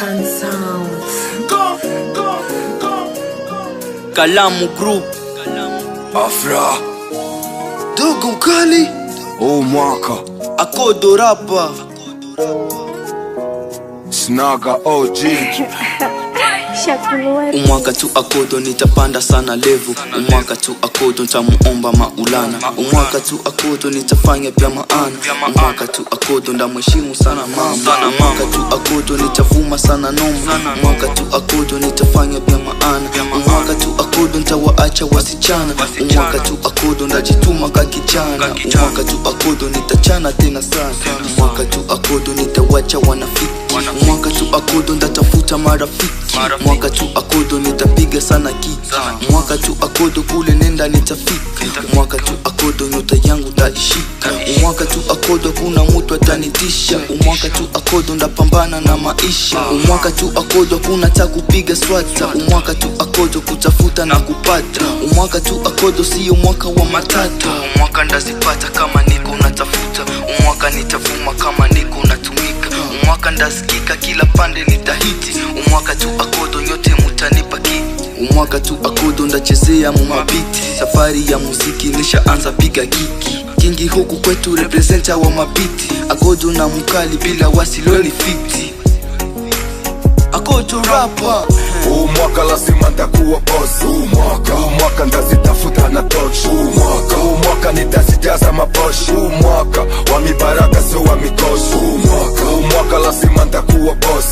African sounds. Kalamu Group Afra Dogo Mkali Mwaka Akodo Rapa Snaga OG Umwaka tu Akodo nitapanda sana level. Umwaka tu Akodo nitamuomba Maulana. Umwaka tu Akodo nitafanya pia maana. Umwaka tu Akodo ndamheshimu sana mama. Umwaka tu Akodo nitavuma sana noma. Umwaka tu Akodo nitafanya pia maana. Umwaka tu Akodo nitawaacha wasichana. Umwaka tu Akodo ndajituma kakijana. Umwaka tu Akodo nitachana tena sana. Umwaka tu Akodo nitawacha wanafiki. Umwaka tu Akodo ndatafuta marafiki. Mwaka tu Akodo nitapiga sana kiki. Mwaka tu Akodo kule nenda nitafika. Mwaka tu Akodo nyota yangu taishika. Mwaka tu Akodo kuna mtu atanitisha. Mwaka tu Akodo ndapambana na maisha. Mwaka tu Akodo kuna takupiga swata. Mwaka tu Akodo kutafuta na kupata. Mwaka tu Akodo siyo mwaka wa matata. Mwaka ndazipata kama niko natafuta. Mwaka nitavuma kama niko natumika. Mwaka ndasikika kila pande nitahiti. Mwaka tu Akodo nyote mutanipa kiki. Mwaka tu Akodo ndachezea mumabiti. Safari ya muziki nishaanza piga kiki. Kingi huku kwetu representa wa mabiti. Akodo na Mkali bila wasiloni fiti. Akodo Rapa Mwaka lazima nitakuwa boss. Mwaka ndazitafuta na torch. Mwaka nitazijaza maposhi. Mwaka wa mibaraka sio wa mikoshi. Mwaka lazima nitakuwa boss.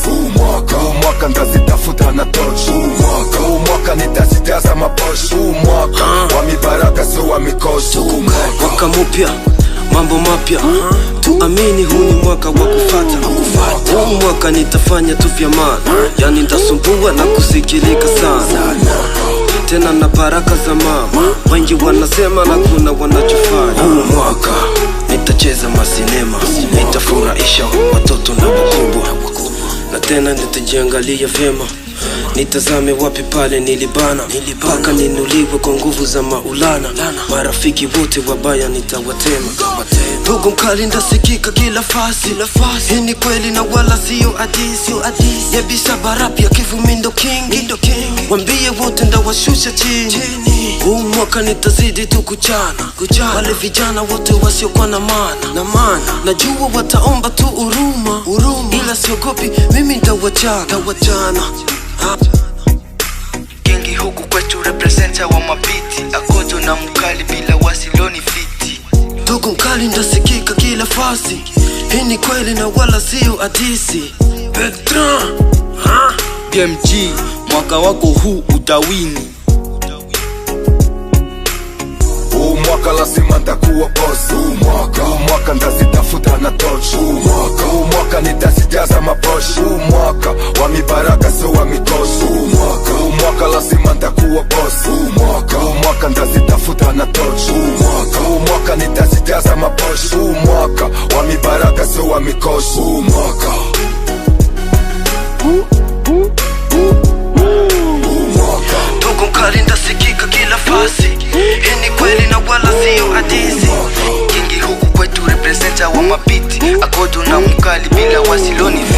Mwaka ndazitafuta na torch. Mwaka nitazijaza maposhi. Mwaka wa mibaraka sio wa mikoshi. Mwaka mpya, mambo mapya. Tuamini huu ni mwaka wa kufata. Huu mwaka nitafanya tu vya maana. Yani nitasumbua na kusikilika sana. Tena na baraka za mama. Wengi wanasema na kuna wanachofanya. Huu mwaka nitacheza masinema. Nitafurahisha watoto na wakubwa. Na tena nitajiangalia vyema. Nitazame wapi pale nilibana. Paka ninuliwe kwa nguvu za Maulana. Marafiki wote wabaya nitawatema. Dogo Mkali ndasikika kila fasi. Hii ni kweli na wala siyo hadisi. Yebisa barapi ya Kivumindo King. Wambie wote ndawashusha chini. Huu mwaka nitazidi tu kuchana. Wale vijana wote wasiokuwa na maana. Najua wataomba tu uruma. Ila siogopi mimi ndawachana. Kingi huku kwetu representa wa mabiti. Akodo na Mkali bila wasiloni fiti. Dogo Mkali ndasikika kila fasi. Hii ni kweli na wala siyo hadisi. Bertrand BMG mwaka wako huu utawini. Mwaka lazima nitakuwa boss. Mwaka ndazitafuta na torch. Mwaka nitazijaza maposhi. Mwaka wa mibaraka sio wa mikoshi. Mwaka lazima nitakuwa boss. Mwaka ndazitafuta na torch. Mwaka nitazijaza maposhi. Mwaka wa mibaraka sio wa mikoshi. Dogo Mkali ndasikika kila fasi. Hii ni kweli na wala siyo hadisi. Kingi huku kwetu representa wa mabiti. Akodo na Mkali bila wasiloni fiti.